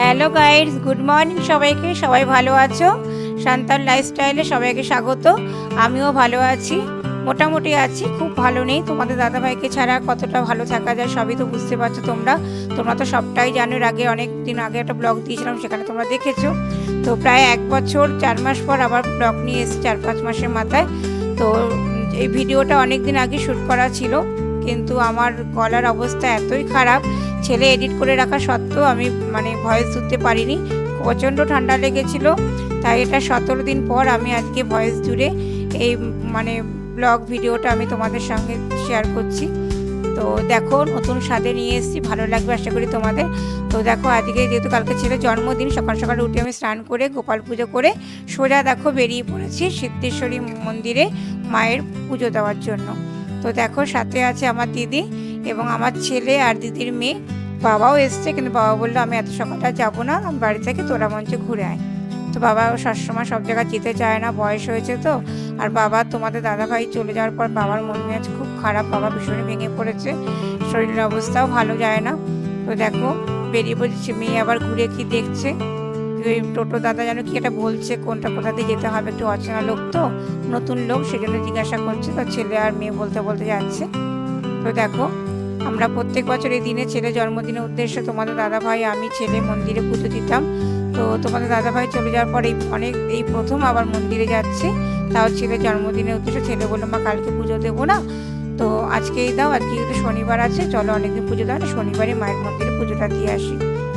Hello guides, good morning সবাইকে। সবাই ভালো আছো? শান্তার লাইফস্টাইলে সবাইকে স্বাগত। আমিও ভালো আছি, মোটামুটি আছি, খুব ভালো নেই। তোমাদের দাদাভাইকে ছাড়া কতটা ভালো থাকা যায় সবই তো বুঝতে পারছো তোমরা তো সবটাই জানো। এর আগে অনেক দিন আগে একটা ব্লগ দিয়েছিলাম, সেখানে তোমরা দেখেছো। তো প্রায় 1 বছর 4 মাস পর আবার ব্লগ নিয়ে এসেছি, 4-5 মাসের মাথায়। তো এই ভিডিওটা অনেক দিন আগে শ্যুট করা ছিল, কিন্তু আমার গলার অবস্থা এতই খারাপ, ছেলে এডিট করে রাখা সত্ত্বেও আমি ভয়েস দিতে পারিনি। প্রচণ্ড ঠান্ডা লেগেছিল, তাই এটা 17 দিন পর আমি আজকে ভয়েস জুড়ে এই ব্লগ ভিডিওটা আমি তোমাদের সঙ্গে শেয়ার করছি। তো দেখো, নতুন স্বাদে নিয়ে এসেছি, ভালো লাগবে আশা করি তোমাদের। তো দেখো, আজকে যেহেতু কালকে ছেলের জন্মদিন, সকাল সকাল উঠে আমি স্নান করে গোপাল পুজো করে সোজা দেখো বেরিয়ে পড়েছি সিদ্ধেশ্বরী মন্দিরে মায়ের পুজো দেওয়ার জন্য। তো দেখো, সাথে আছে আমার দিদি এবং আমার ছেলে আর দিদির মেয়ে। বাবাও এসছে, কিন্তু বাবা বললো আমি এত সকালটা যাবো না, আমি বাড়ি থেকে তোরা মঞ্চে ঘুরে আয়। তো বাবা সবসময় সব জায়গায় যেতে চায় না, বয়স হয়েছে তো। আর বাবা, তোমাদের দাদাভাই চলে যাওয়ার পর বাবার মন মেজাজ খুব খারাপ, বাবা ভীষণই ভেঙে পড়েছে, শরীরের অবস্থাও ভালো যায় না। তো দেখো, বেরিয়ে পড়েছে। মেয়ে আবার ঘুরে কি দেখছে, ওই টোটো দাদা যেন কি একটা বলছে, কোনটা কোথা দিয়ে যেতে হবে, একটু অচেনা লোক তো, নতুন লোক, সেজন্য জিজ্ঞাসা করছে। তো ছেলে আর মেয়ে বলতে বলতে যাচ্ছে। তো দেখো, আমরা প্রত্যেক বছর এই দিনে, ছেলে জন্মদিনের উদ্দেশ্যে তোমাদের দাদাভাই আমি ছেলে মন্দিরে পুজো দিতাম। তো তোমাদের দাদাভাই চলে যাওয়ার পর এই প্রথম আবার মন্দিরে যাচ্ছি, তাও ছেলের জন্মদিনের উদ্দেশ্যে। ছেলে বললো মা কালকে পুজো দেবো না, তো আজকেই দাও, আজকে যেহেতু শনিবার আছে, চলো অনেকদিন পুজো দাও না, শনিবারে মায়ের মন্দিরে পুজোটা দিয়ে আসি।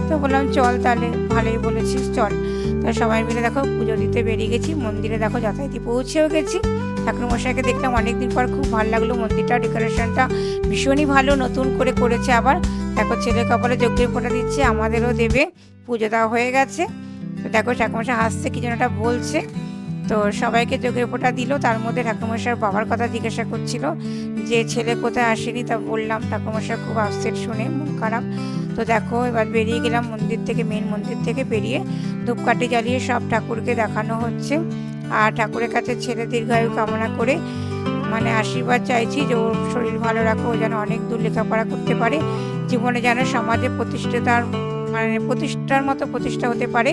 তো বললাম চল তাহলে, ভালোই বলেছিস, চল। তো সবাই মিলে দেখো পুজো দিতে বেরিয়ে গেছি। মন্দিরে দেখো যথারীতি পৌঁছেও গেছি। ঠাকুরমশাইকে দেখলাম অনেকদিন পর, খুব ভালো লাগলো। মন্দিরটা ডেকোরেশনটা ভীষণই ভালো, নতুন করে করেছে আবার। দেখো, ছেলে কপালে যজ্ঞের ফোঁটা দিচ্ছে, আমাদেরও দেবে, পুজো দেওয়া হয়ে গেছে। তো দেখো, ঠাকুরমশাই হাসছে, কি যেন একটা বলছে। তো সবাইকে যজ্ঞের ফোঁটা দিল। তার মধ্যে ঠাকুরমশাইয়ের বাবার কথা জিজ্ঞাসা করছিল যে ছেলে কোথায় আসেনি। তা বললাম, ঠাকুরমশাই খুব আপসেট শুনে, মন খারাপ। তো দেখো, এবার বেরিয়ে গেলাম মন্দির থেকে, মেন মন্দির থেকে বেরিয়ে ধূপকাঠি জ্বালিয়ে সব ঠাকুরকে দেখানো হচ্ছে। আর ঠাকুরের কাছে ছেলে দীর্ঘায়ু কামনা করে আশীর্বাদ চাইছি যে ওর শরীর ভালো রাখো, ও যেন অনেক দূর লেখাপড়া করতে পারে, জীবনে যেন সমাজে প্রতিষ্ঠার মতো প্রতিষ্ঠা হতে পারে।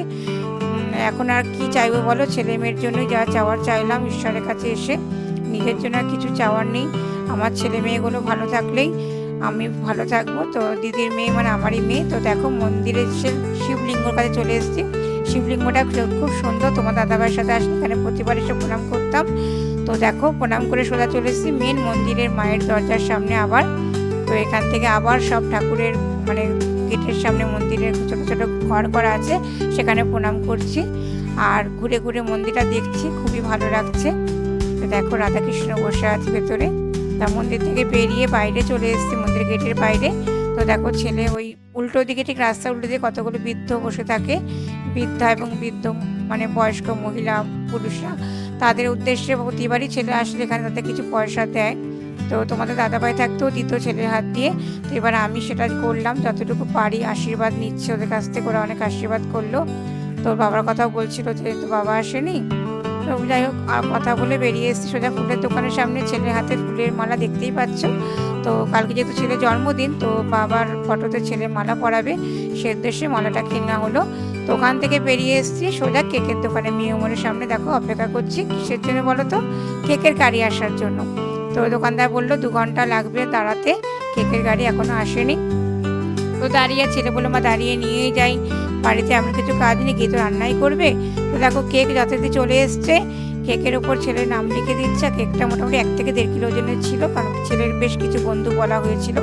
এখন আর কি চাইবো বলো, ছেলে মেয়ের জন্যই যা চাওয়ার চাইলাম ঈশ্বরের কাছে এসে, নিজের জন্য আর কিছু চাওয়ার নেই। আমার ছেলে মেয়েগুলো ভালো থাকলেই আমি ভালো থাকবো। তো দিদির মেয়ে আমারই মেয়ে। তো দেখো, মন্দিরে শিবলিঙ্গর কাছে চলে এসেছি। শিবলিঙ্গটা খুব সুন্দর, তোমার দাদাভাইয়ের সাথে আসলে এখানে প্রতিবার এসে প্রণাম করতাম। তো দেখো, প্রণাম করে সোজা চলে এসেছি মেন মন্দিরের মায়ের দরজার সামনে আবার। তো এখান থেকে আবার সব ঠাকুরের গেটের সামনে মন্দিরের ছোটো ছোটো ঘর করা আছে, সেখানে প্রণাম করছি। আর ঘুরে ঘুরে মন্দিরটা দেখছি, খুবই ভালো লাগছে। তো দেখো, রাধাকৃষ্ণ বসে আছে ভেতরে। তা মন্দির থেকে বেরিয়ে বাইরে চলে এসেছি, মন্দিরের গেটের বাইরে। তো দেখো, ছেলে ওই উল্টো দিকে, ঠিক রাস্তা উল্টো দিকে কতগুলো বৃদ্ধ বসে থাকে, বৃদ্ধা এবং বৃদ্ধ বয়স্ক মহিলা পুরুষরা, তাদের উদ্দেশ্যে প্রতিবারই ছেলে আসলে এখানে তাদের কিছু পয়সা দেয়। তো তোমাদের দাদাভাই থাকতেও দিত ছেলের হাত দিয়ে। তো এবার আমি সেটা করলাম, যতটুকু পারি আশীর্বাদ নিচ্ছে ওদের কাছ থেকে, ওরা অনেক আশীর্বাদ করলো। তো বাবার কথাও বলছিল যে তো বাবা আসেনি। তো যাই হোক, কথা বলে বেরিয়ে এসেছি সোজা ফুলের দোকানের সামনে। ছেলের হাতে ফুলের মালা দেখতেই পাচ্ছ। তো কালকে যেহেতু ছেলের জন্মদিন, তো বাবার ফটোতে ছেলে মালা পরাবে, সে উদ্দেশ্যে মালাটা কেনা হলো। তো ওখান থেকে বেরিয়ে এসেছি সোজা কেকের দোকানে, মেয়ে ওমরের সামনে দেখো অপেক্ষা করছি। কিসের জন্য বলো তো? কেকের গাড়ি আসার জন্য। তো দোকানদার বললো 2 ঘন্টা লাগবে দাঁড়াতে, কেকের গাড়ি এখনো আসেনি। তো দাঁড়িয়ে, ছেলে বললো মা দাঁড়িয়ে নিয়েই যাই, বাড়িতে এমন কিছু কাজ নেই, গিয়ে তো রান্নাই করবে। তো দেখো, কেক যথারীতি চলে এসছে, কেকের ওপর ছেলের নাম লিখে দিচ্ছে। কেকটা মোটামুটি 1 থেকে 1.5 কিলো ওজনের ছিল, কারণ ছেলের বেশ কিছু বন্ধু বলা হয়েছিল,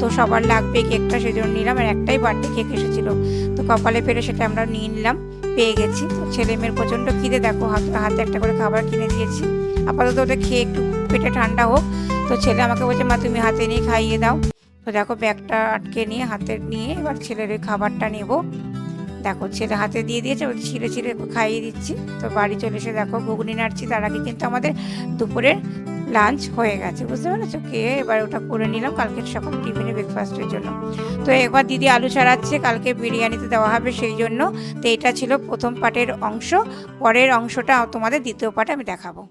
তো সবার লাগবে কেকটা, সেজন্য নিলাম। আর একটাই বার্থডে কেক এসেছিলো, তো কপালে ফেরে সেটা আমরা নিয়ে নিলাম, পেয়ে গেছি। তো ছেলে মেয়ের প্রচণ্ড খিদে, দেখো হাতে একটা করে খাবার কিনে দিয়েছি। আপাতত ওটা খেয়ে একটু পেটে ঠান্ডা হোক। তো ছেলে আমাকে বলছে মা তুমি হাতে নিয়ে খাইয়ে দাও। তো দেখো, ব্যাগটা আটকে নিয়ে হাতে নিয়ে এবার ছেলের ওই খাবারটা নেবো। দেখো, ছেলে হাতে দিয়ে দিয়েছে, ওই ছিঁড়ে ছিঁড়ে খাইয়ে দিচ্ছি। তো বাড়ি চলে এসে দেখো ঘুগনি নাড়ছি, তার আগে কিন্তু আমাদের দুপুরের লাঞ্চ হয়ে গেছে, বুঝতে পেরেছো? খেয়ে এবার ওটা করে নিলাম কালকে সকাল টিফিনে ব্রেকফাস্টের জন্য। তো একবার দিদি আলু ছাড়াচ্ছে, কালকে বিরিয়ানিতে দেওয়া হবে সেই জন্য। তো এটা ছিল প্রথম পার্টের অংশ, পরের অংশটা তোমাদের দ্বিতীয় পার্টে আমি দেখাবো।